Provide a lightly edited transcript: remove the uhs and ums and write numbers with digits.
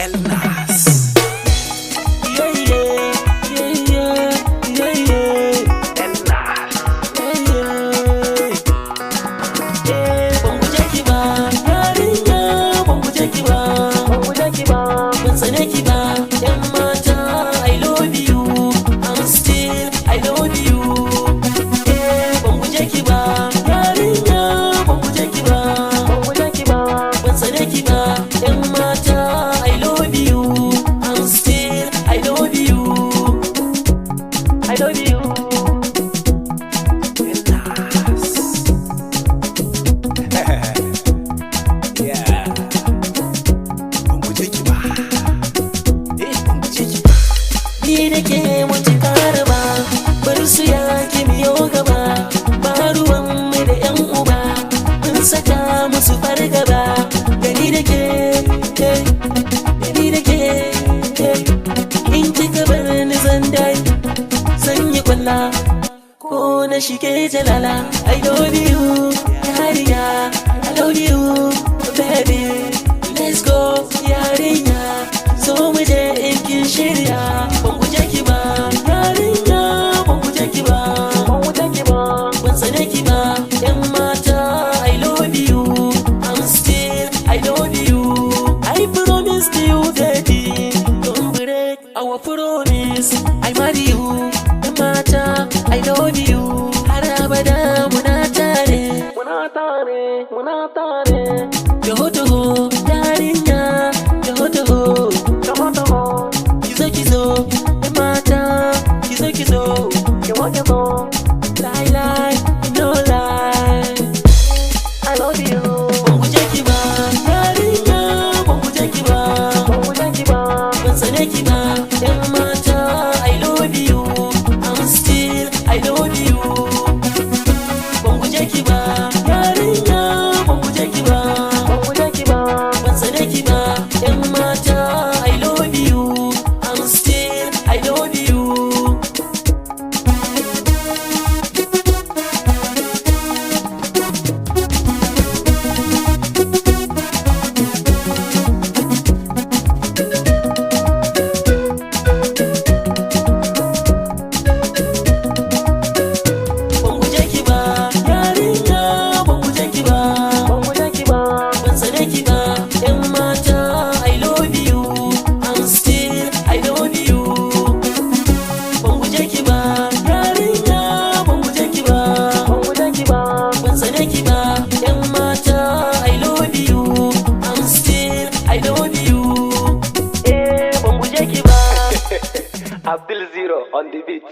Elnas. Yeah, yeah, yeah, yeah, yeah, yeah. Elnas. Ban guje ki ba, yarinya, ban guje ki ba, ban tsane ki ba, yan mata, I love you, I'm still, I love you. Ban guje ki ba, yarinya, ban guje ki ba, ban tsane ki ba, yan mata, I love you, I'm still, I love you, I love you. Yeah. Ban guje ki ba. Ban guje ki ba. Ni da ke mutu karaba, bar su ya ki miyo gaba, ba ruwan mu da yan uba, mun saka musu fargaba. Da ni da ke, da ni da ke, in kika bar ni zan dai, zan yi kwalla ko na shige jalala. I love you, yarinya, I love you, baby. Let's go, yarinya, so mu je in kin shirya. Ban guje ki ba, yarinya, ban guje ki ba, ban tsane ki ba, yan mata, I love you, I'm still, I love you. I promise to you, baby, don't break our promise. I marry you, yan mata, I love you. Har abada muna tare, muna tare. Taho taho, yarinya, taho taho, kizo kizo, yan mata, kizo kizo, lie lie, no lie. I love you. Ban guje ki ba, yarinya, ban guje ki ba, ban tsane ki ba, yan mata, I love you, I'm still, I love you. Ban guje ki ba, yarinya, ban guje ki ba, ban tsane ki ba, yan mata, I love you, I'm still, I love you. Ban guje ki ba, yarinya, ban guje ki ba, ban tsane ki ba, yan mata, I love you, I'm still, I love you. Ban guje ki ba, yarinya, ban guje ki ba, ban tsane ki ba, yan mata, I love you, I'm still, I love you. Ban guje ki ba. Abdul Zero on the beat.